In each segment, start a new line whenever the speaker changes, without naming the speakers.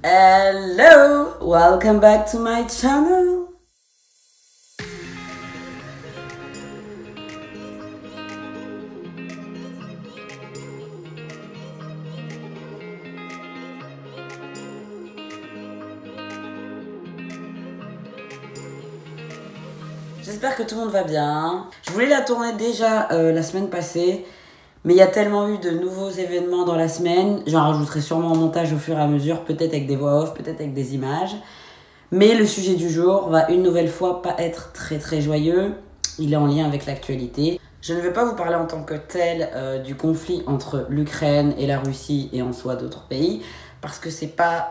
Hello, welcome back to my channel. J'espère que tout le monde va bien. Je voulais la tourner déjà la semaine passée, mais il y a tellement eu de nouveaux événements dans la semaine. J'en rajouterai sûrement en montage au fur et à mesure, peut-être avec des voix off, peut-être avec des images. Mais le sujet du jour va une nouvelle fois pas être très joyeux. Il est en lien avec l'actualité. Je ne vais pas vous parler en tant que tel du conflit entre l'Ukraine et la Russie et en soi d'autres pays, parce que c'est pas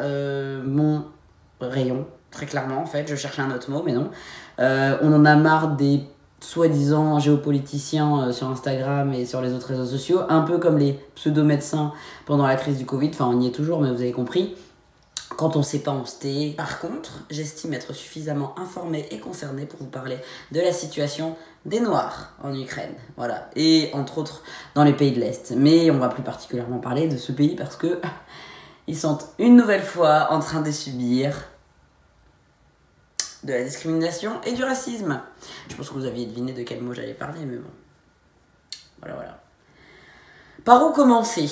mon rayon, très clairement en fait. Je cherchais un autre mot, mais non. On en a marre des soi-disant géopoliticiens sur Instagram et sur les autres réseaux sociaux, un peu comme les pseudo-médecins pendant la crise du Covid, enfin on y est toujours mais vous avez compris, quand on sait pas on se tait. Par contre, j'estime être suffisamment informée et concernée pour vous parler de la situation des Noirs en Ukraine, voilà, et entre autres dans les pays de l'Est, mais on va plus particulièrement parler de ce pays parce que ils sont une nouvelle fois en train de subir de la discrimination et du racisme. Je pense que vous aviez deviné de quel mot j'allais parler, mais bon. Voilà. Par où commencer ?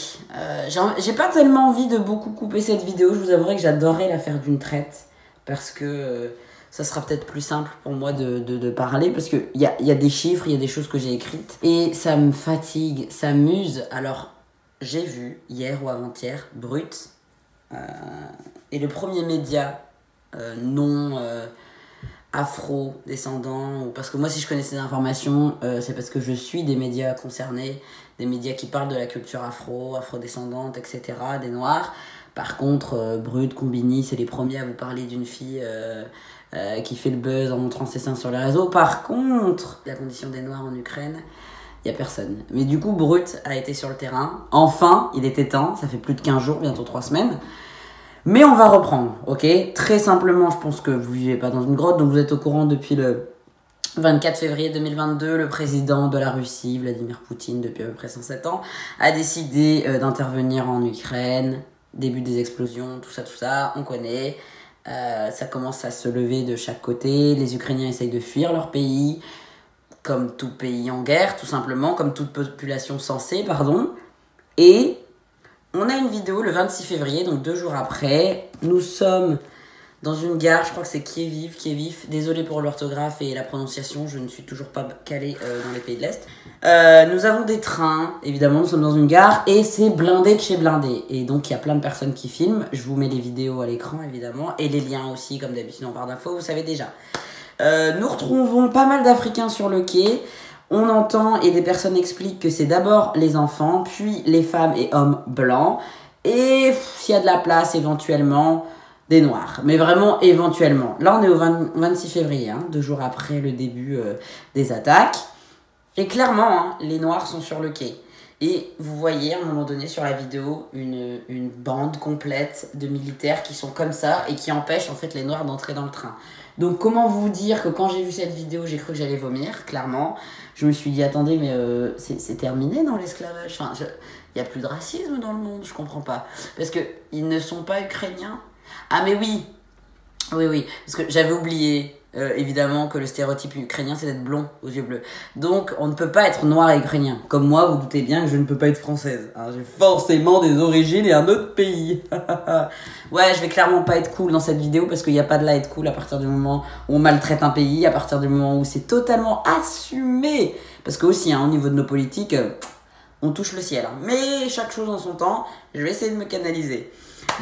J'ai pas tellement envie de beaucoup couper cette vidéo. Je vous avouerai que j'adorerais la faire d'une traite. Parce que ça sera peut-être plus simple pour moi de parler. Parce qu'il y a des chiffres, il y a des choses que j'ai écrites. Et ça me fatigue, ça m'use. Alors, j'ai vu, hier ou avant-hier, Brut. Et le premier média non... afro-descendants, parce que moi si je connais ces informations, c'est parce que je suis des médias concernés, des médias qui parlent de la culture afro-descendante, etc., des Noirs. Par contre, Brut, Combini, c'est les premiers à vous parler d'une fille qui fait le buzz en montrant ses seins sur les réseaux. Par contre, la condition des Noirs en Ukraine, il n'y a personne. Mais du coup, Brut a été sur le terrain. Enfin, il était temps, ça fait plus de 15 jours, bientôt 3 semaines. Mais on va reprendre, ok ? Très simplement, je pense que vous vivez pas dans une grotte, donc vous êtes au courant depuis le 24 février 2022, le président de la Russie, Vladimir Poutine, depuis à peu près 107 ans, a décidé d'intervenir en Ukraine, début des explosions, tout ça, on connaît. Ça commence à se lever de chaque côté, les Ukrainiens essayent de fuir leur pays, comme tout pays en guerre, tout simplement, comme toute population censée, et... on a une vidéo le 26 février, donc 2 jours après. Nous sommes dans une gare, je crois que c'est Kiev. Désolé pour l'orthographe et la prononciation, je ne suis toujours pas calée dans les pays de l'Est. Nous avons des trains, évidemment, nous sommes dans une gare et c'est blindé de chez blindé. Et donc il y a plein de personnes qui filment. Je vous mets les vidéos à l'écran, évidemment, et les liens aussi, comme d'habitude en barre d'infos, vous savez déjà. Nous retrouvons pas mal d'Africains sur le quai. On entend et des personnes expliquent que c'est d'abord les enfants, puis les femmes et hommes blancs, et s'il y a de la place, éventuellement, des noirs. Mais vraiment, éventuellement. Là, on est au 26 février, 2 jours après le début des attaques. Et clairement, les noirs sont sur le quai. Et vous voyez, à un moment donné, sur la vidéo, une bande complète de militaires qui sont comme ça et qui empêchent, en fait, les noirs d'entrer dans le train. Donc, comment vous dire que quand j'ai vu cette vidéo, j'ai cru que j'allais vomir, clairement. Je me suis dit, attendez, mais c'est terminé dans l'esclavage. Enfin, il n'y a plus de racisme dans le monde, je comprends pas. Parce qu'ils ne sont pas ukrainiens. Ah, mais oui, parce que j'avais oublié, évidemment, que le stéréotype ukrainien, c'est d'être blond aux yeux bleus. Donc, on ne peut pas être noir et ukrainien. Comme moi, vous doutez bien que je ne peux pas être française. J'ai forcément des origines et un autre pays. Ouais, je vais clairement pas être cool dans cette vidéo parce qu'il n'y a pas de là être cool à partir du moment où on maltraite un pays, à partir du moment où c'est totalement assumé. Parce que aussi, au niveau de nos politiques, on touche le ciel. Mais chaque chose en son temps, je vais essayer de me canaliser.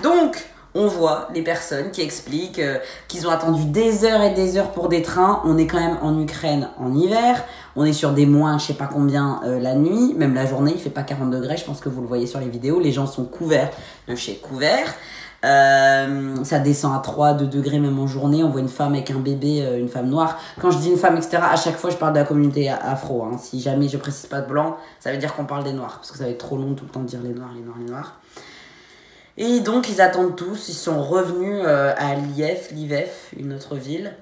Donc... on voit les personnes qui expliquent qu'ils ont attendu des heures et des heures pour des trains. On est quand même en Ukraine en hiver. On est sur des moins, je sais pas combien, la nuit. Même la journée, il fait pas 40 degrés. Je pense que vous le voyez sur les vidéos. Les gens sont couverts de chez couverts. Ça descend à 2 degrés même en journée. On voit une femme avec un bébé, une femme noire. Quand je dis une femme, etc., à chaque fois, je parle de la communauté afro. Si jamais je précise pas de blanc, ça veut dire qu'on parle des noirs. Parce que ça va être trop long tout le temps de dire les noirs. Et donc, ils attendent tous. Ils sont revenus à Lviv, une autre ville.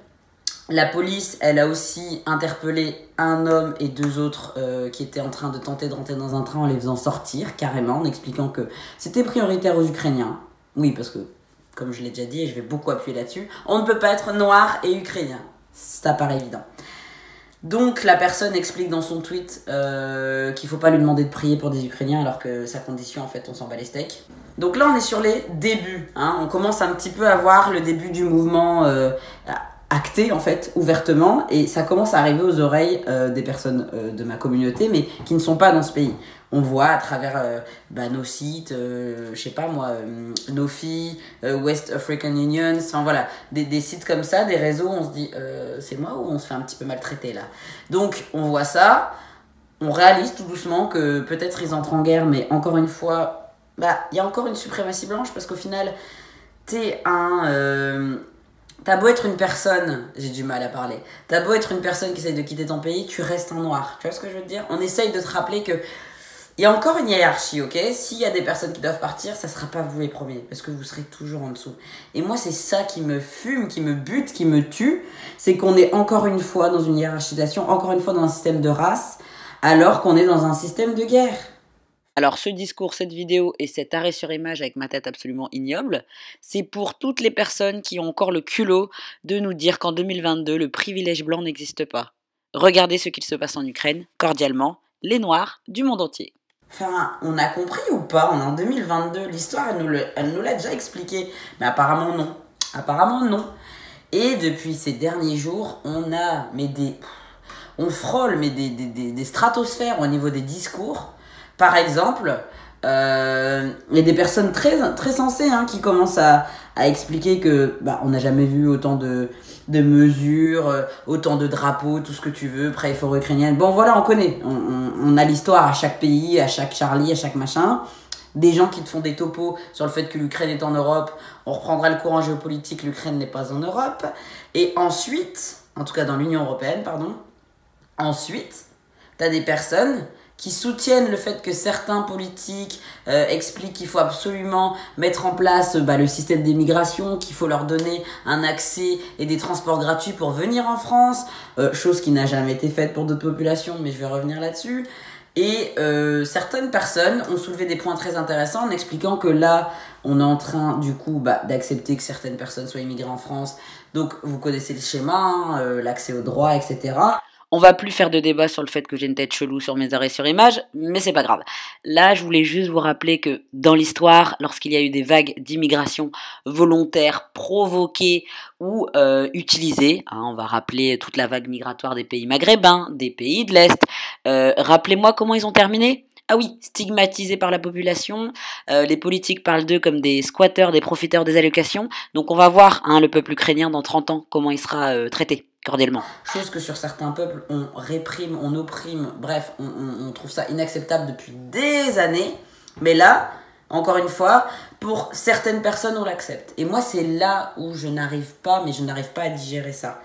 La police, elle a aussi interpellé un homme et 2 autres qui étaient en train de tenter de rentrer dans un train en les faisant sortir, carrément, en expliquant que c'était prioritaire aux Ukrainiens. Oui, parce que comme je l'ai déjà dit et je vais beaucoup appuyer là-dessus, on ne peut pas être noir et ukrainien. Ça paraît évident. Donc la personne explique dans son tweet qu'il faut pas lui demander de prier pour des Ukrainiens alors que sa condition, en fait, on s'en bat les steaks. Donc là, on est sur les débuts. Hein. On commence un petit peu à voir le début du mouvement acté, en fait, ouvertement. Et ça commence à arriver aux oreilles des personnes de ma communauté, mais qui ne sont pas dans ce pays. On voit à travers nos sites, je sais pas moi, Nofi, West African Union, enfin voilà, des sites comme ça, des réseaux, on se dit, c'est moi ou on se fait un petit peu maltraiter là. Donc on voit ça, on réalise tout doucement que peut-être ils entrent en guerre, mais encore une fois, il y a encore une suprématie blanche parce qu'au final, t'as beau être une personne, j'ai du mal à parler, t'as beau être une personne qui essaye de quitter ton pays, tu restes un noir. Tu vois ce que je veux te dire? On essaye de te rappeler que il y a encore une hiérarchie, ok? S'il y a des personnes qui doivent partir, ça sera pas vous les premiers, parce que vous serez toujours en dessous. Et moi, c'est ça qui me fume, qui me bute, qui me tue, c'est qu'on est encore une fois dans une hiérarchisation, encore une fois dans un système de race, alors qu'on est dans un système de guerre. Alors ce discours, cette vidéo et cet arrêt sur image avec ma tête absolument ignoble, c'est pour toutes les personnes qui ont encore le culot de nous dire qu'en 2022, le privilège blanc n'existe pas. Regardez ce qu'il se passe en Ukraine, cordialement, les Noirs du monde entier. Enfin, on a compris ou pas? On est en 2022, l'histoire, elle nous l'a déjà expliqué. Mais apparemment non. Apparemment non. Et depuis ces derniers jours, on frôle des stratosphères au niveau des discours. Par exemple, il y a des personnes très, très sensées qui commencent à expliquer que on n'a jamais vu autant de mesures, autant de drapeaux, tout ce que tu veux, prêt fort ukrainienne. Bon voilà, on connaît. On a l'histoire à chaque pays, à chaque Charlie, à chaque machin. Des gens qui te font des topos sur le fait que l'Ukraine est en Europe. On reprendra le courant géopolitique, l'Ukraine n'est pas en Europe. Et ensuite, en tout cas dans l'Union européenne, ensuite, t'as des personnes qui soutiennent le fait que certains politiques expliquent qu'il faut absolument mettre en place le système d'immigration, qu'il faut leur donner un accès et des transports gratuits pour venir en France, chose qui n'a jamais été faite pour d'autres populations, mais je vais revenir là-dessus. Et certaines personnes ont soulevé des points très intéressants en expliquant que là, on est en train du coup d'accepter que certaines personnes soient immigrées en France. Donc vous connaissez le schéma, l'accès aux droits, etc. On va plus faire de débat sur le fait que j'ai une tête chelou sur mes arrêts sur image, mais c'est pas grave. Là, je voulais juste vous rappeler que dans l'histoire, lorsqu'il y a eu des vagues d'immigration volontaires, provoquées ou utilisées, on va rappeler toute la vague migratoire des pays maghrébins, des pays de l'Est, rappelez-moi comment ils ont terminé. Ah oui, stigmatisés par la population, les politiques parlent d'eux comme des squatteurs, des profiteurs des allocations, donc on va voir le peuple ukrainien dans 30 ans, comment il sera traité. Cordialement. Chose que sur certains peuples, on réprime, on opprime, bref, on trouve ça inacceptable depuis des années. Mais là, encore une fois, pour certaines personnes, on l'accepte. Et moi, c'est là où je n'arrive pas à digérer ça.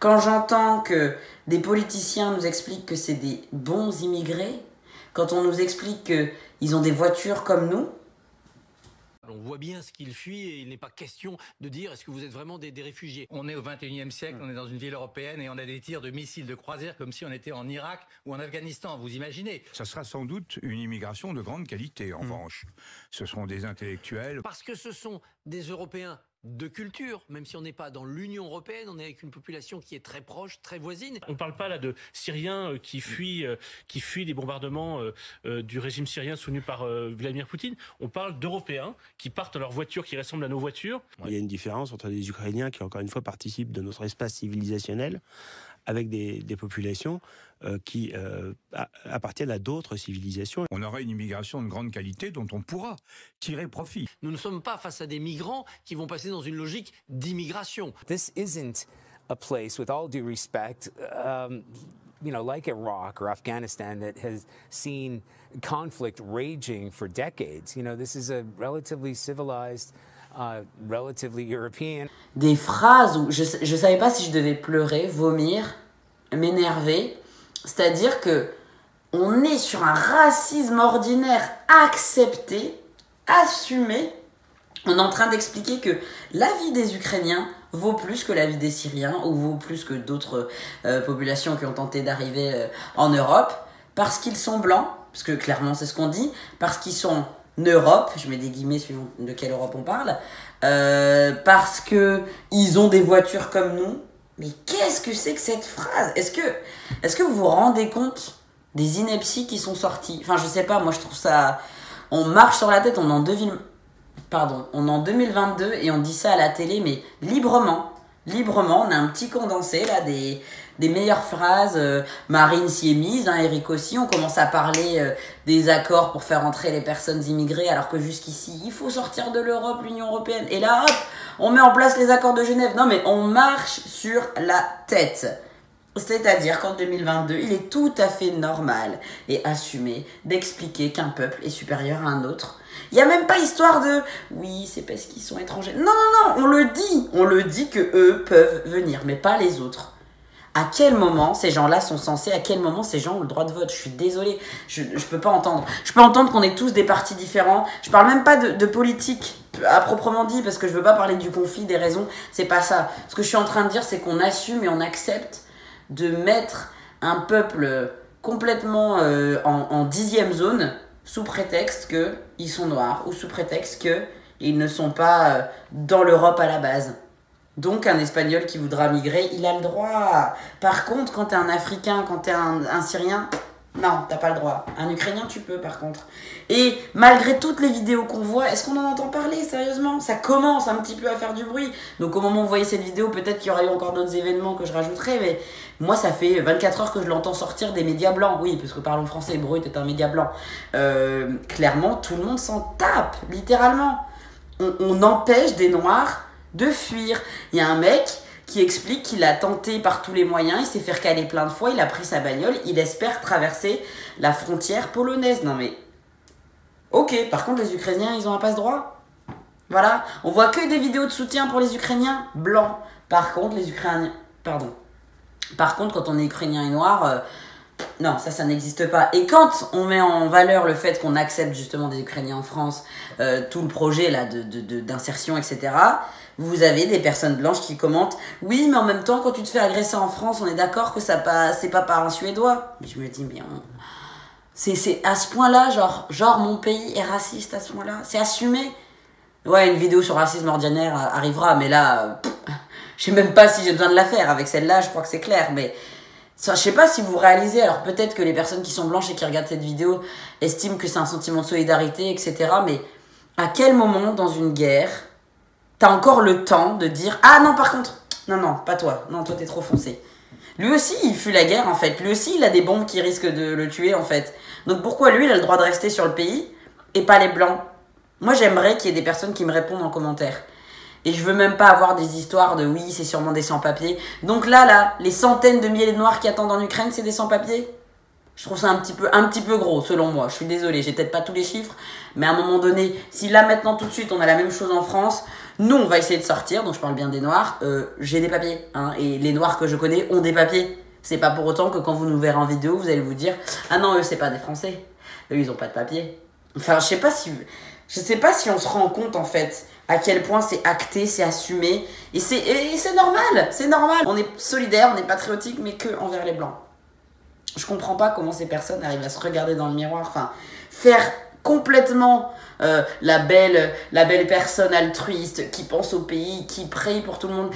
Quand j'entends que des politiciens nous expliquent que c'est des bons immigrés, quand on nous explique qu'ils ont des voitures comme nous,
on voit bien ce qu'ils fuient et il n'est pas question de dire est-ce que vous êtes vraiment des réfugiés. On est au XXIe siècle, on est dans une ville européenne et on a des tirs de missiles de croisière comme si on était en Irak ou en Afghanistan, vous imaginez.
Ça sera sans doute une immigration de grande qualité en revanche. Ce seront des intellectuels.
Parce que ce sont des Européens de culture, même si on n'est pas dans l'Union européenne, on est avec une population qui est très proche, très voisine.
On ne parle pas là de Syriens qui fuient des bombardements du régime syrien soutenu par Vladimir Poutine. On parle d'Européens qui partent dans leurs voitures qui ressemblent à nos voitures.
Il y a une différence entre les Ukrainiens qui, encore une fois, participent de notre espace civilisationnel avec des populations qui appartiennent à d'autres civilisations.
On aura une immigration de grande qualité dont on pourra tirer profit.
Nous ne sommes pas face à des migrants qui vont passer dans une logique d'immigration.
This isn't a place, with all due respect, like Iraq or Afghanistan that has seen conflict raging for decades. This is a relatively civilized, relatively European.
Des phrases où je savais pas si je devais pleurer, vomir, m'énerver. C'est-à-dire que on est sur un racisme ordinaire accepté, assumé. On est en train d'expliquer que la vie des Ukrainiens vaut plus que la vie des Syriens ou vaut plus que d'autres populations qui ont tenté d'arriver en Europe parce qu'ils sont blancs, parce que clairement c'est ce qu'on dit, parce qu'ils sont en Europe, je mets des guillemets suivant de quelle Europe on parle, parce que ils ont des voitures comme nous. Mais qu'est-ce que c'est que cette phrase? Est-ce que vous vous rendez compte des inepties qui sont sorties? Enfin, je sais pas, moi je trouve ça... On marche sur la tête, on est en 2022 et on dit ça à la télé, mais librement. On a un petit condensé là des meilleures phrases. Marine s'y est mise, Eric aussi. On commence à parler des accords pour faire entrer les personnes immigrées, alors que jusqu'ici, il faut sortir de l'Europe, l'Union européenne. Et là, hop, on met en place les accords de Genève. Non mais on marche sur la tête. C'est-à-dire qu'en 2022, il est tout à fait normal et assumé d'expliquer qu'un peuple est supérieur à un autre. Il n'y a même pas histoire de « oui, c'est parce qu'ils sont étrangers ». Non, on le dit que eux peuvent venir, mais pas les autres. À quel moment ces gens-là sont censés, à quel moment ces gens ont le droit de vote? Je suis désolée, je peux pas entendre. Je peux entendre qu'on est tous des partis différents. Je parle même pas de politique à proprement dit, parce que je veux pas parler du conflit, des raisons, c'est pas ça. Ce que je suis en train de dire, c'est qu'on assume et on accepte de mettre un peuple complètement en 10e zone sous prétexte qu'ils sont noirs ou sous prétexte qu'ils ne sont pas dans l'Europe à la base. Donc un Espagnol qui voudra migrer, il a le droit. Par contre, quand t'es un Africain, quand t'es un Syrien, non, t'as pas le droit. Un Ukrainien, tu peux par contre. Et malgré toutes les vidéos qu'on voit, est-ce qu'on en entend parler sérieusement? Ça commence un petit peu à faire du bruit. Donc au moment où vous voyez cette vidéo, peut-être qu'il y aura eu encore d'autres événements que je rajouterai, mais moi ça fait 24 heures que je l'entends sortir des médias blancs. Oui, parce que parlons français, Brut est un média blanc. Clairement, tout le monde s'en tape, littéralement. On empêche des Noirs de fuir. Il y a un mec qui explique qu'il a tenté par tous les moyens, il s'est fait recaler plein de fois, il a pris sa bagnole, il espère traverser la frontière polonaise. Non mais, ok, par contre les Ukrainiens, ils ont un passe-droit. Voilà, on voit que des vidéos de soutien pour les Ukrainiens blancs. Par contre, quand on est Ukrainien et noir, non, ça n'existe pas. Et quand on met en valeur le fait qu'on accepte justement des Ukrainiens en France, tout le projet là d'insertion, etc., vous avez des personnes blanches qui commentent « Oui, mais en même temps, quand tu te fais agresser en France, on est d'accord que c'est pas par un Suédois. » Mais je me dis « Mais c'est à ce point-là, genre mon pays est raciste à ce point-là. C'est assumé. » Ouais, une vidéo sur racisme ordinaire arrivera, mais là, je sais même pas si j'ai besoin de la faire. Avec celle-là, je crois que c'est clair, mais... Ça, je sais pas si vous réalisez, alors peut-être que les personnes qui sont blanches et qui regardent cette vidéo estiment que c'est un sentiment de solidarité, etc. Mais à quel moment dans une guerre, t'as encore le temps de dire « Ah non, par contre, non, pas toi. Non, toi t'es trop foncé. » Lui aussi, il fuit la guerre en fait. Lui aussi, il a des bombes qui risquent de le tuer en fait. Donc pourquoi lui, il a le droit de rester sur le pays et pas les blancs? Moi, j'aimerais qu'il y ait des personnes qui me répondent en commentaire. Et je veux même pas avoir des histoires de oui, c'est sûrement des sans-papiers. Donc là, les centaines de milliers de Noirs qui attendent en Ukraine, c'est des sans-papiers? Je trouve ça un petit peu gros, selon moi. Je suis désolée, j'ai peut-être pas tous les chiffres. Mais à un moment donné, si là, maintenant, tout de suite, on a la même chose en France, nous, on va essayer de sortir. Donc je parle bien des Noirs. J'ai des papiers. Et les Noirs que je connais ont des papiers. C'est pas pour autant que quand vous nous verrez en vidéo, vous allez vous dire « Ah non, eux, c'est pas des Français. Eux, ils ont pas de papiers. » Enfin, je sais pas si on se rend compte, en fait, à quel point c'est acté, c'est assumé. Et c'est normal, c'est normal. On est solidaire, on est patriotique, mais que envers les Blancs. Je comprends pas comment ces personnes arrivent à se regarder dans le miroir. Enfin, faire complètement la belle personne altruiste qui pense au pays, qui prie pour tout le monde.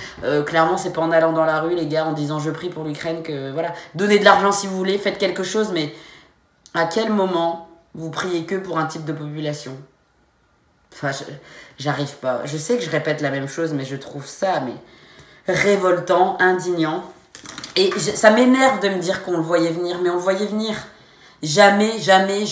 Clairement, c'est pas en allant dans la rue, les gars, en disant je prie pour l'Ukraine que voilà. Donnez de l'argent si vous voulez, faites quelque chose, mais à quel moment vous priez que pour un type de population? Enfin, j'arrive pas. Je sais que je répète la même chose, mais je trouve ça révoltant, indignant. Et ça m'énerve de me dire qu'on le voyait venir, mais on le voyait venir. Jamais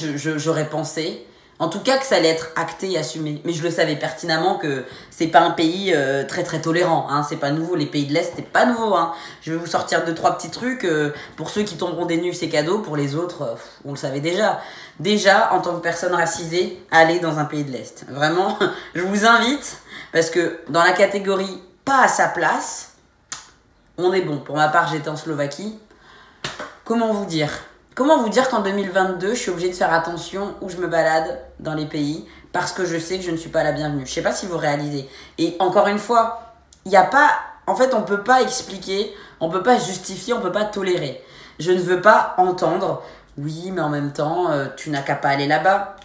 j'aurais pensé, en tout cas que ça allait être acté et assumé. Mais je le savais pertinemment que c'est pas un pays très très tolérant, c'est pas nouveau. Les pays de l'Est, c'est pas nouveau. Je vais vous sortir 2-3 petits trucs. Pour ceux qui tomberont des nues, c'est cadeau. Pour les autres, on le savait déjà. Déjà, en tant que personne racisée, allez dans un pays de l'Est. Vraiment, je vous invite, parce que dans la catégorie pas à sa place, on est bon. Pour ma part, j'étais en Slovaquie. Comment vous dire qu'en 2022, je suis obligée de faire attention où je me balade dans les pays, parce que je sais que je ne suis pas la bienvenue. Je sais pas si vous réalisez. Et encore une fois, en fait, on peut pas expliquer, on peut pas justifier, on peut pas tolérer. Je ne veux pas entendre... Oui, mais en même temps, tu n'as qu'à pas aller là-bas.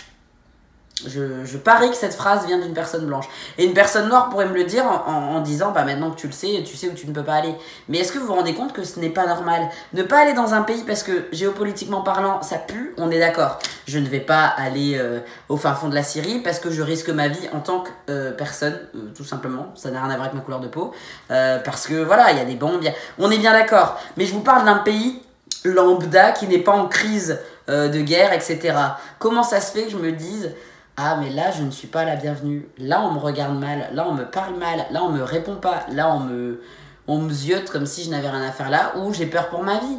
Je parie que cette phrase vient d'une personne blanche. Et une personne noire pourrait me le dire en disant, bah maintenant que tu le sais, tu sais où tu ne peux pas aller. Mais est-ce que vous vous rendez compte que ce n'est pas normal? Ne pas aller dans un pays parce que géopolitiquement parlant, ça pue, on est d'accord. Je ne vais pas aller au fin fond de la Syrie parce que je risque ma vie en tant que personne, tout simplement. Ça n'a rien à voir avec ma couleur de peau. Parce que voilà, il y a des bombes, on est bien d'accord. Mais je vous parle d'un pays lambda qui n'est pas en crise de guerre, etc. Comment ça se fait que je me dise... Ah, mais là, je ne suis pas la bienvenue. Là, on me regarde mal. Là, on me parle mal. Là, on me répond pas. Là, on me ziote comme si je n'avais rien à faire là. Ou j'ai peur pour ma vie.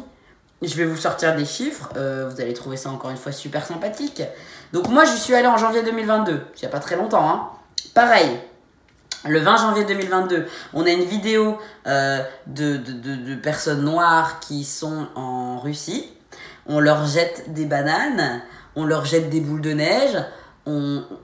Je vais vous sortir des chiffres. Vous allez trouver ça encore une fois super sympathique. Donc, moi, je suis allée en janvier 2022. Il n'y a pas très longtemps, hein. Pareil. Le 20 janvier 2022, on a une vidéo de personnes noires qui sont en Russie. On leur jette des bananes. On leur jette des boules de neige.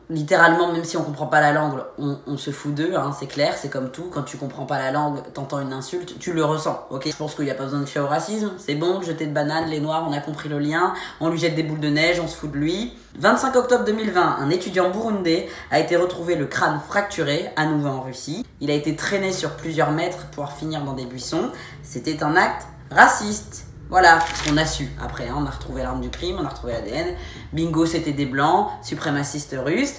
Littéralement, même si on comprend pas la langue, on se fout d'eux, hein, c'est clair, c'est comme tout, quand tu comprends pas la langue, t'entends une insulte, tu le ressens, ok? Je pense qu'il n'y a pas besoin de faire au racisme, c'est bon, jeter de bananes, les noirs, on a compris le lien, on lui jette des boules de neige, on se fout de lui. 25 octobre 2020, un étudiant burundais a été retrouvé le crâne fracturé, à nouveau en Russie. Il a été traîné sur plusieurs mètres pour finir dans des buissons. C'était un acte raciste. Voilà, on a su. Après, hein, on a retrouvé l'arme du crime, on a retrouvé l'ADN. Bingo, c'était des blancs, suprémacistes russes.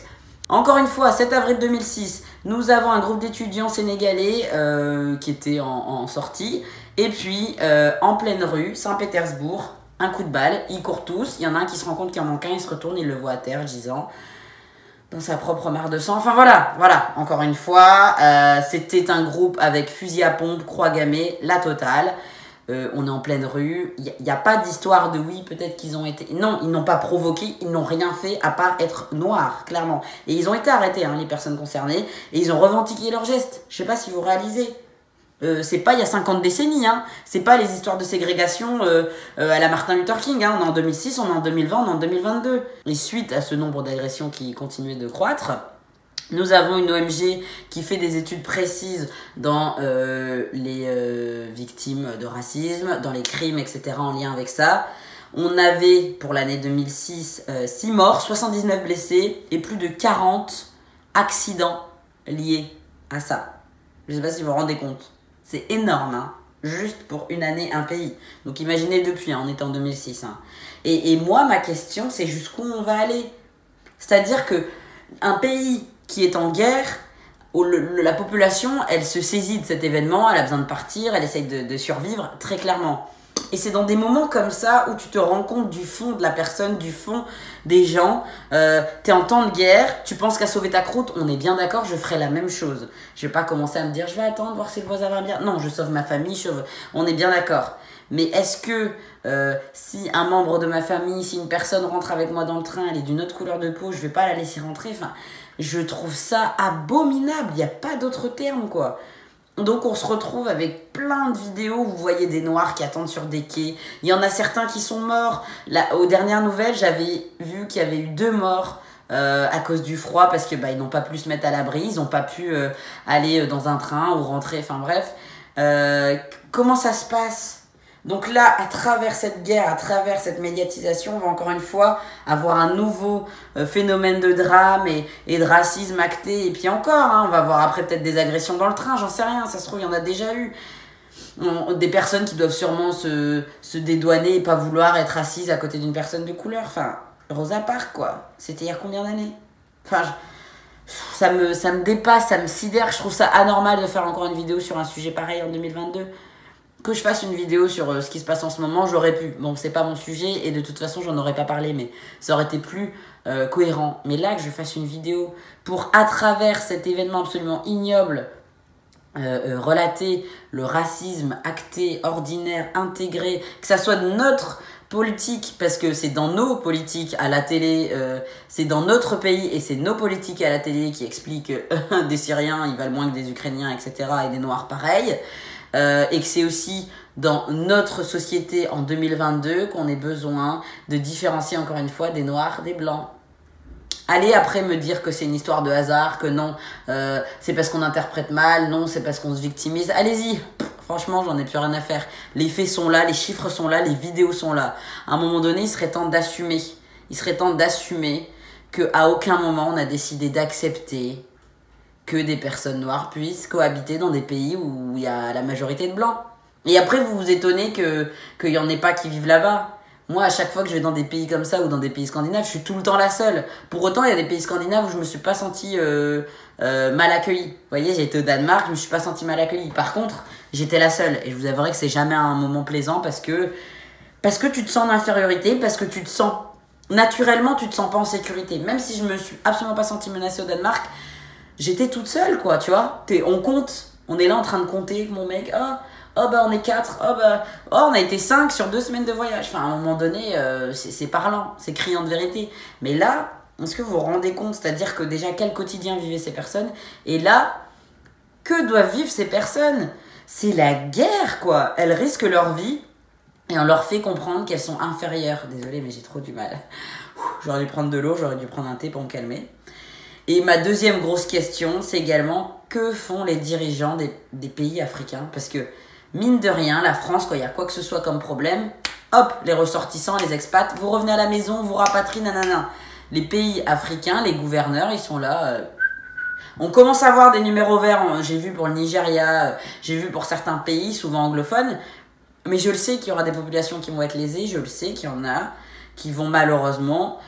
Encore une fois, 7 avril 2006, nous avons un groupe d'étudiants sénégalais qui était en sortie. Et puis, en pleine rue, Saint-Pétersbourg, un coup de balle, ils courent tous. Il y en a un qui se rend compte qu'il en manque un, il se retourne, il le voit à terre, gisant dans sa propre mare de sang. Enfin voilà, encore une fois, c'était un groupe avec fusil à pompe, croix gammée, la totale. On est en pleine rue, il n'y a pas d'histoire de oui, peut-être qu'ils ont été... Non, ils n'ont pas provoqué, ils n'ont rien fait à part être noirs, clairement. Et ils ont été arrêtés, hein, les personnes concernées, et ils ont revendiqué leurs gestes. Je sais pas si vous réalisez. C'est pas il y a 50 décennies, hein. C'est pas les histoires de ségrégation à la Martin Luther King, hein. On est en 2006, on est en 2020, on est en 2022. Et suite à ce nombre d'agressions qui continuait de croître, nous avons une ONG qui fait des études précises dans les victimes de racisme, dans les crimes, etc. en lien avec ça. On avait, pour l'année 2006, 6 morts, 79 blessés et plus de 40 accidents liés à ça. Je sais pas si vous vous rendez compte. C'est énorme, hein. Juste pour une année, un pays. Donc imaginez depuis, hein, on était en 2006. Hein. Et moi, ma question, c'est jusqu'où on va aller. C'est-à-dire que un pays qui est en guerre, où la population, elle se saisit de cet événement, elle a besoin de partir, elle essaye de survivre, très clairement. Et c'est dans des moments comme ça où tu te rends compte du fond de la personne, du fond des gens. T'es en temps de guerre, tu penses qu'à sauver ta croûte, on est bien d'accord, je ferai la même chose. Je vais pas commencer à me dire, je vais attendre, voir si le voisin va bien. Non, je sauve ma famille, on est bien d'accord. Mais est-ce que si un membre de ma famille, si une personne rentre avec moi dans le train, elle est d'une autre couleur de peau, je vais pas la laisser rentrer? Enfin, je trouve ça abominable, il n'y a pas d'autre terme, quoi. Donc on se retrouve avec plein de vidéos où vous voyez des noirs qui attendent sur des quais. Il y en a certains qui sont morts. Là, aux dernières nouvelles, j'avais vu qu'il y avait eu 2 morts à cause du froid parce que ils n'ont pas pu se mettre à l'abri, ils n'ont pas pu aller dans un train ou rentrer, enfin bref. Comment ça se passe ? Donc là, à travers cette guerre, à travers cette médiatisation, on va encore une fois avoir un nouveau phénomène de drame et de racisme acté. Et puis encore, hein, on va voir après peut-être des agressions dans le train, j'en sais rien, ça se trouve, il y en a déjà eu. Des personnes qui doivent sûrement se dédouaner et pas vouloir être assises à côté d'une personne de couleur. Enfin, Rosa Parks, quoi. C'était il y a combien d'années ? Enfin, ça me dépasse, ça me sidère. Je trouve ça anormal de faire encore une vidéo sur un sujet pareil en 2022. Que je fasse une vidéo sur ce qui se passe en ce moment, j'aurais pu. Bon, c'est pas mon sujet et de toute façon, j'en aurais pas parlé, mais ça aurait été plus cohérent. Mais là, que je fasse une vidéo pour, à travers cet événement absolument ignoble, relater le racisme acté, ordinaire, intégré, que ça soit de notre politique, parce que c'est dans nos politiques à la télé, c'est dans notre pays et c'est nos politiques à la télé qui expliquent des Syriens, ils valent moins que des Ukrainiens, etc. et des Noirs pareil. Et que c'est aussi dans notre société en 2022 qu'on ait besoin de différencier encore une fois des noirs des blancs. Allez après me dire que c'est une histoire de hasard, que non, c'est parce qu'on interprète mal, non, c'est parce qu'on se victimise. Allez-y, franchement, j'en ai plus rien à faire. Les faits sont là, les chiffres sont là, les vidéos sont là. À un moment donné, il serait temps d'assumer. Il serait temps d'assumer qu'à aucun moment on a décidé d'accepter que des personnes noires puissent cohabiter dans des pays où il y a la majorité de blancs. Et après, vous vous étonnez qu'il y en ait pas qui vivent là-bas. Moi, à chaque fois que je vais dans des pays comme ça ou dans des pays scandinaves, je suis tout le temps la seule. Pour autant, il y a des pays scandinaves où je me suis pas sentie mal accueillie. Vous voyez, j'ai été au Danemark, je me suis pas sentie mal accueillie. Par contre, j'étais la seule. Et je vous avouerai que c'est jamais un moment plaisant parce que tu te sens en infériorité, parce que tu te sens... Naturellement, tu te sens pas en sécurité. Même si je me suis absolument pas sentie menacée au Danemark, j'étais toute seule, quoi, tu vois. On compte. On est là en train de compter avec mon mec. Oh bah on est 4, on a été 5 sur 2 semaines de voyage. Enfin, à un moment donné, c'est parlant, c'est criant de vérité. Mais là, est-ce que vous vous rendez compte? C'est-à-dire que déjà, quel quotidien vivaient ces personnes? Et là, que doivent vivre ces personnes? C'est la guerre, quoi. Elles risquent leur vie et on leur fait comprendre qu'elles sont inférieures. Désolée, mais j'ai trop du mal. J'aurais dû prendre de l'eau, j'aurais dû prendre un thé pour me calmer. Et ma deuxième grosse question, c'est également que font les dirigeants des pays africains? Parce que mine de rien, la France, quand il y a quoi que ce soit comme problème, hop, les ressortissants, les expats, vous revenez à la maison, vous rapatriez, nanana. Les pays africains, les gouverneurs, ils sont là. On commence à voir des numéros verts, j'ai vu pour le Nigeria, j'ai vu pour certains pays, souvent anglophones, mais je le sais qu'il y aura des populations qui vont être lésées, je le sais qu'il y en a qui vont malheureusement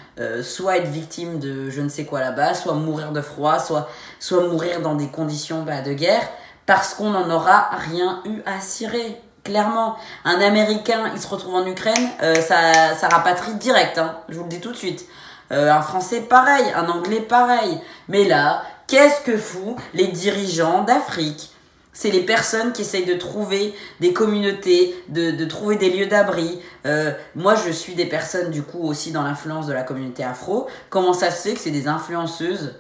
soit être victimes de je ne sais quoi là-bas, soit mourir de froid, soit mourir dans des conditions de guerre, parce qu'on n'en aura rien eu à cirer. Clairement, un Américain, il se retrouve en Ukraine, ça rapatrie direct, hein, je vous le dis tout de suite. Un Français, pareil, un Anglais, pareil. Mais là, qu'est-ce que font les dirigeants d'Afrique? C'est les personnes qui essayent de trouver des communautés, de trouver des lieux d'abri. Moi, je suis des personnes, du coup, aussi dans l'influence de la communauté afro. Comment ça se fait que c'est des influenceuses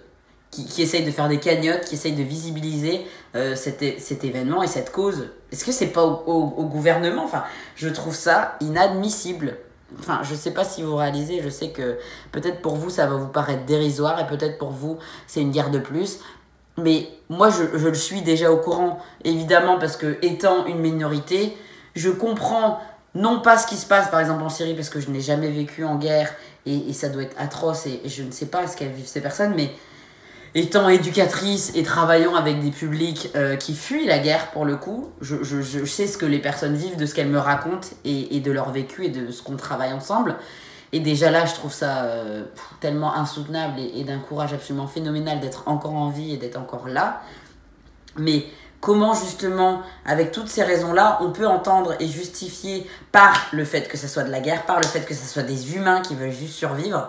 qui essayent de faire des cagnottes, qui essayent de visibiliser cet événement et cette cause? Est-ce que c'est pas au gouvernement? Enfin, je trouve ça inadmissible. Enfin, je sais pas si vous réalisez, je sais que peut-être pour vous ça va vous paraître dérisoire et peut-être pour vous c'est une guerre de plus. Mais moi je le suis déjà au courant, évidemment, parce que étant une minorité, je comprends non pas ce qui se passe par exemple en Syrie, parce que je n'ai jamais vécu en guerre et ça doit être atroce et je ne sais pas ce qu'elles vivent ces personnes, mais étant éducatrice et travaillant avec des publics qui fuient la guerre pour le coup, je sais ce que les personnes vivent, de ce qu'elles me racontent et de leur vécu et de ce qu'on travaille ensemble. Et déjà là, je trouve ça tellement insoutenable et d'un courage absolument phénoménal d'être encore en vie et d'être encore là. Mais comment justement, avec toutes ces raisons-là, on peut entendre et justifier par le fait que ça soit de la guerre, par le fait que ça soit des humains qui veulent juste survivre,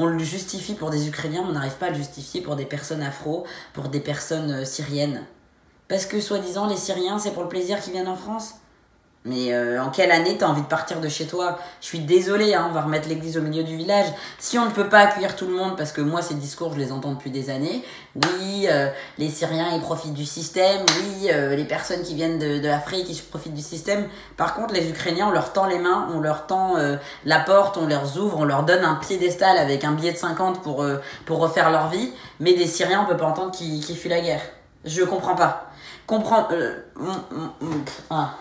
on le justifie pour des Ukrainiens, mais on n'arrive pas à le justifier pour des personnes afro, pour des personnes syriennes. Parce que, soi-disant, les Syriens, c'est pour le plaisir qu'ils viennent en France. Mais en quelle année t'as envie de partir de chez toi? Je suis désolée, hein, on va remettre l'église au milieu du village. Si on ne peut pas accueillir tout le monde, parce que moi, ces discours, je les entends depuis des années. Oui, les Syriens, ils profitent du système. Oui, les personnes qui viennent de l'Afrique, ils profitent du système. Par contre, les Ukrainiens, on leur tend les mains, on leur tend la porte, on leur ouvre, on leur donne un piédestal avec un billet de 50 pour refaire leur vie. Mais des Syriens, on peut pas entendre qu'ils fuient la guerre. Je comprends pas.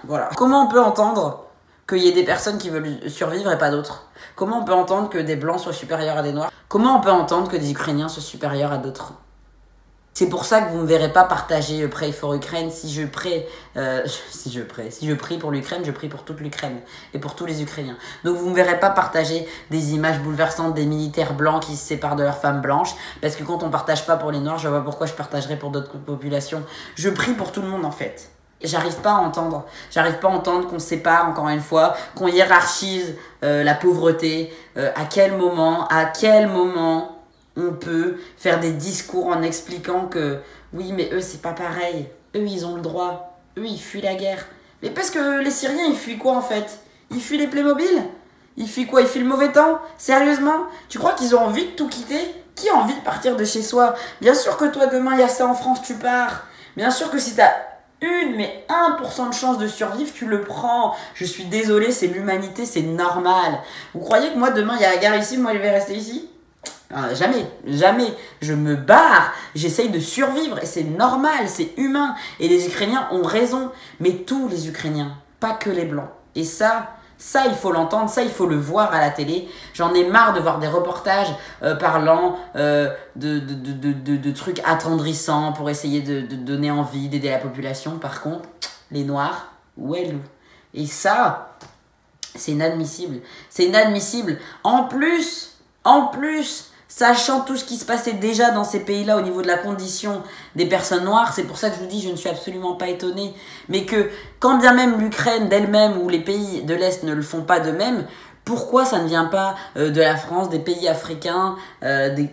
Voilà. Comment on peut entendre qu'il y ait des personnes qui veulent survivre et pas d'autres? Comment on peut entendre que des Blancs soient supérieurs à des Noirs? Comment on peut entendre que des Ukrainiens soient supérieurs à d'autres? C'est pour ça que vous ne me verrez pas partager Pray for Ukraine. Si je prie pour l'Ukraine, je prie pour toute l'Ukraine et pour tous les Ukrainiens. Donc vous ne me verrez pas partager des images bouleversantes des militaires blancs qui se séparent de leurs femmes blanches, parce que quand on partage pas pour les Noirs, je vois pas pourquoi je partagerais pour d'autres populations. Je prie pour tout le monde en fait. J'arrive pas à entendre qu'on sépare, encore une fois, qu'on hiérarchise la pauvreté. À quel moment on peut faire des discours en expliquant que oui, mais eux c'est pas pareil, eux ils ont le droit, eux ils fuient la guerre. Mais parce que les Syriens ils fuient quoi en fait? Ils fuient les Playmobil? Ils fuient quoi? Ils fuient le mauvais temps? Sérieusement? Tu crois qu'ils ont envie de tout quitter? Qui a envie de partir de chez soi? Bien sûr que toi demain il y a ça en France, tu pars. Bien sûr que si t'as 1% de chance de survivre, tu le prends. Je suis désolée, c'est l'humanité, c'est normal. Vous croyez que moi demain il y a la guerre ici, moi je vais rester ici? Jamais. Je me barre, j'essaye de survivre et c'est normal, c'est humain. Et les Ukrainiens ont raison, mais tous les Ukrainiens, pas que les Blancs. Et ça Ça, il faut l'entendre, ça, il faut le voir à la télé. J'en ai marre de voir des reportages parlant de trucs attendrissants pour essayer de donner envie, d'aider la population. Par contre, les Noirs, ouellou. Et ça, c'est inadmissible. C'est inadmissible. En plus, sachant tout ce qui se passait déjà dans ces pays-là au niveau de la condition des personnes noires, c'est pour ça que je vous dis, je ne suis absolument pas étonnée, mais que quand bien même l'Ukraine d'elle-même ou les pays de l'Est ne le font pas d'eux-mêmes, pourquoi ça ne vient pas de la France, des pays africains,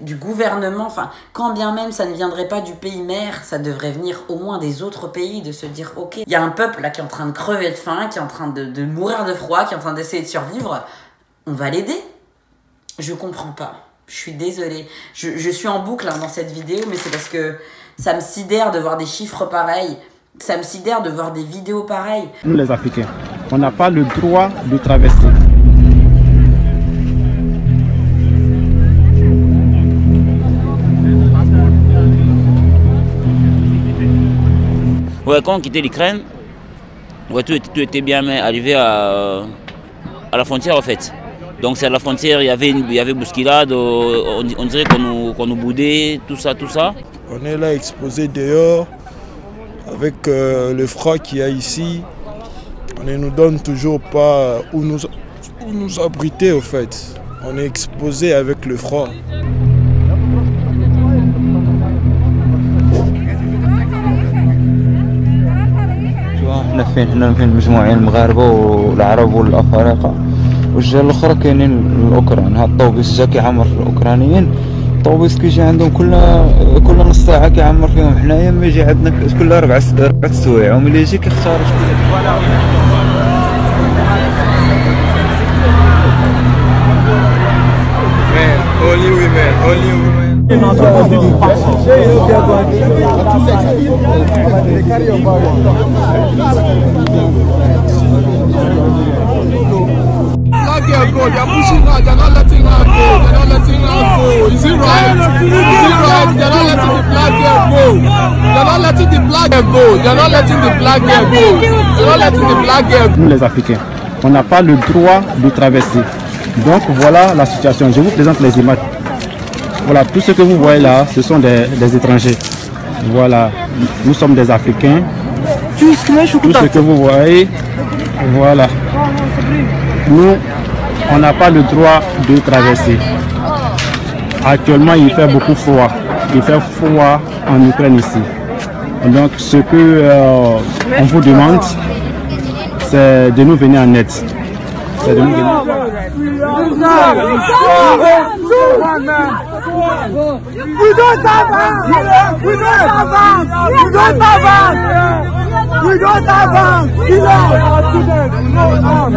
du gouvernement, enfin, quand bien même ça ne viendrait pas du pays mère, ça devrait venir au moins des autres pays, de se dire, ok, il y a un peuple là qui est en train de crever de faim, qui est en train de mourir de froid, qui est en train d'essayer de survivre, on va l'aider. Je comprends pas. Je suis désolée. Je suis en boucle dans cette vidéo, mais c'est parce que ça me sidère de voir des chiffres pareils. Ça me sidère de voir des vidéos pareilles.
Nous les Africains, on n'a pas le droit de traverser.
Ouais, quand on quittait l'Ukraine, ouais, tout était bien, mais arrivé à la frontière en fait. Donc c'est à la frontière, il y avait bousculade, on dirait qu'on nous boudait, tout ça.
On est là exposé dehors, avec le froid qu'il y a ici. On ne nous donne toujours pas où nous abriter au fait. On est exposé avec le froid.
احنا فين مجموعين المغاربه والعرب والافارقه والجهه الاخرى كاينين الاوكران. هاد الطوبيس جا كيعمر الاوكرانيين، الطوبيس كيجي عندهم كل نص ساعه كيعمر فيهم. حنايا ما يجي عندنا كل 4 سوايع، وملي يجي كيختار
Only women, only women. Black girl go, they are pushing her, they are not letting her go, they are not letting her go. Is it right? Is it right? They are not letting the black girl go. They are not letting the black girl go. They are not letting the black girl go. They are not letting the black girl go.
Nous les Africains, on n'a pas le droit de traverser. Donc voilà la situation. Je vous présente les images. Voilà, tout ce que vous voyez là, ce sont des étrangers. Voilà, nous sommes des Africains. Tout ce que vous voyez, voilà. Nous, on n'a pas le droit de traverser. Actuellement, il fait beaucoup froid. Il fait froid en Ukraine ici. Donc, ce que on vous demande, c'est de nous venir en aide. C'est de nous venir en aide.
We don't have arms! We don't have arms! We don't have arms! We don't have arms!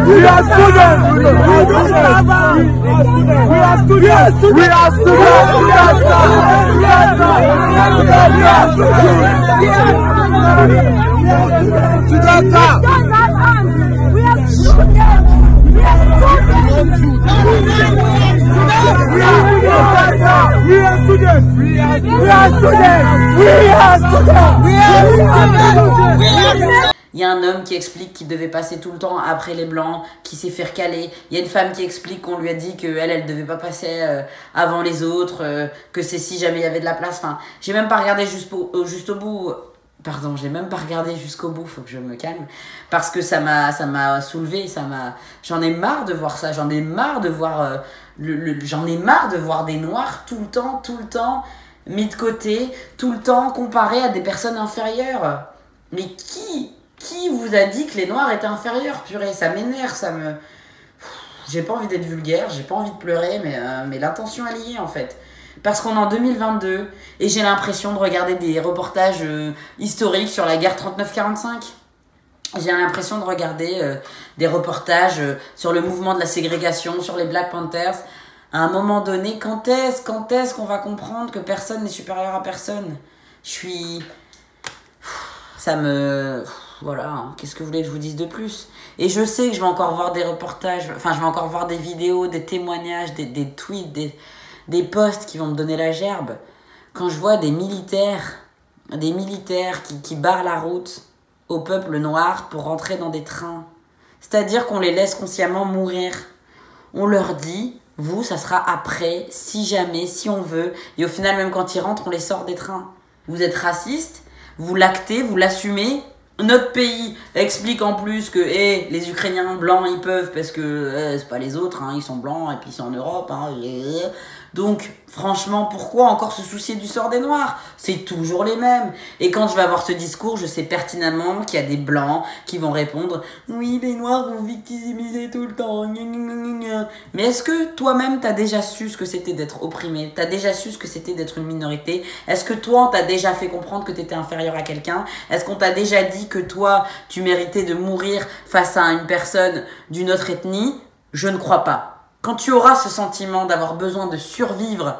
We are students! We are students! We don't have arms! We are students! We are students!
Il y a un homme qui explique qu'il devait passer tout le temps après les blancs, qui s'est fait recaler. Il y a une femme qui explique qu'on lui a dit qu'elle devait pas passer avant les autres, que c'est si jamais il y avait de la place. Enfin, j'ai même pas regardé juste au bout. Pardon, j'ai même pas regardé jusqu'au bout, faut que je me calme. Parce que ça m'a soulevé, j'en ai marre de voir ça, j'en ai marre de voir j'en ai marre de voir des noirs tout le temps mis de côté, tout le temps comparés à des personnes inférieures. Mais qui vous a dit que les noirs étaient inférieurs? Purée, ça m'énerve, j'ai pas envie d'être vulgaire, j'ai pas envie de pleurer, mais l'intention est liée en fait. Parce qu'on est en 2022 et j'ai l'impression de regarder des reportages historiques sur la guerre 39-45. J'ai l'impression de regarder des reportages sur le mouvement de la ségrégation, sur les Black Panthers. À un moment donné, quand est-ce qu'on va comprendre que personne n'est supérieur à personne? Voilà, hein. Qu'est-ce que vous voulez que je vous dise de plus? Et je sais que je vais encore voir des reportages, enfin je vais encore voir des vidéos, des témoignages, des tweets, des posts qui vont me donner la gerbe. Quand je vois des militaires qui barrent la route au peuple noir pour rentrer dans des trains. C'est-à-dire qu'on les laisse consciemment mourir. On leur dit, vous, ça sera après, si jamais, si on veut. Et au final, même quand ils rentrent, on les sort des trains. Vous êtes raciste, vous l'actez, vous l'assumez. Notre pays explique en plus que les Ukrainiens blancs, ils peuvent parce que c'est pas les autres, hein, ils sont blancs et puis ils sont en Europe. Hein, donc, franchement, pourquoi encore se soucier du sort des Noirs? C'est toujours les mêmes. Et quand je vais avoir ce discours, je sais pertinemment qu'il y a des Blancs qui vont répondre « Oui, les Noirs vont victimiser tout le temps. » Mais est-ce que toi-même, t'as déjà su ce que c'était d'être opprimé? T'as déjà su ce que c'était d'être une minorité? Est-ce que toi, on t'a déjà fait comprendre que t'étais inférieur à quelqu'un? Est-ce qu'on t'a déjà dit que toi, tu méritais de mourir face à une personne d'une autre ethnie? Je ne crois pas. Quand tu auras ce sentiment d'avoir besoin de survivre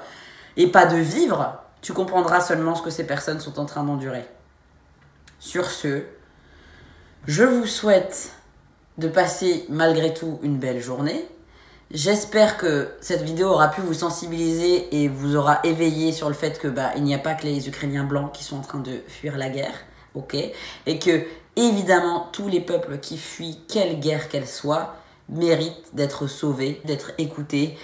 et pas de vivre, tu comprendras seulement ce que ces personnes sont en train d'endurer. Sur ce, je vous souhaite de passer malgré tout une belle journée. J'espère que cette vidéo aura pu vous sensibiliser et vous aura éveillé sur le fait que il n'y a pas que les Ukrainiens blancs qui sont en train de fuir la guerre, ok? Et que, évidemment, tous les peuples qui fuient, quelle guerre qu'elle soit, mérite d'être sauvé, d'être écouté,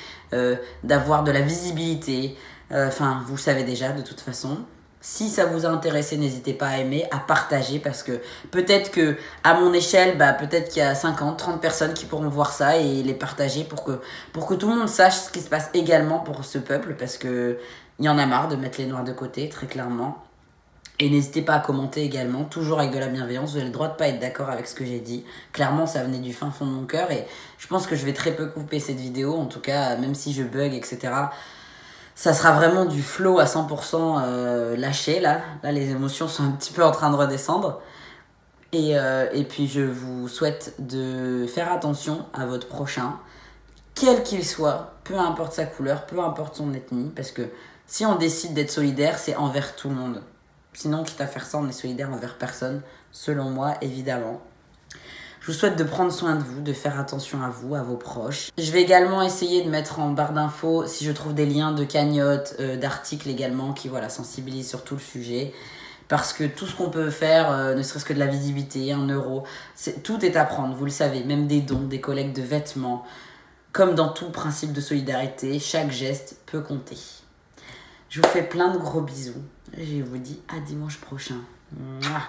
d'avoir de la visibilité. Enfin, vous le savez déjà de toute façon. Si ça vous a intéressé, n'hésitez pas à aimer, à partager, parce que peut-être que à mon échelle, peut-être qu'il y a 50, 30 personnes qui pourront voir ça et les partager pour que tout le monde sache ce qui se passe également pour ce peuple, parce que il y en a marre de mettre les Noirs de côté, très clairement. Et n'hésitez pas à commenter également, toujours avec de la bienveillance. Vous avez le droit de pas être d'accord avec ce que j'ai dit. Clairement, ça venait du fin fond de mon cœur et je pense que je vais très peu couper cette vidéo. En tout cas, même si je bug, etc., ça sera vraiment du flow à 100% lâché, là. Là, les émotions sont un petit peu en train de redescendre. Et puis, je vous souhaite de faire attention à votre prochain, quel qu'il soit, peu importe sa couleur, peu importe son ethnie, parce que si on décide d'être solidaire, c'est envers tout le monde. Sinon, quitte à faire ça, on est solidaire envers personne, selon moi, évidemment. Je vous souhaite de prendre soin de vous, de faire attention à vous, à vos proches. Je vais également essayer de mettre en barre d'infos, si je trouve des liens de cagnottes, d'articles également, qui sensibilisent sur tout le sujet. Parce que tout ce qu'on peut faire, ne serait-ce que de la visibilité, 1 euro, tout est à prendre, vous le savez. Même des dons, des collectes de vêtements. Comme dans tout principe de solidarité, chaque geste peut compter. Je vous fais plein de gros bisous. Je vous dis à dimanche prochain. Mouah.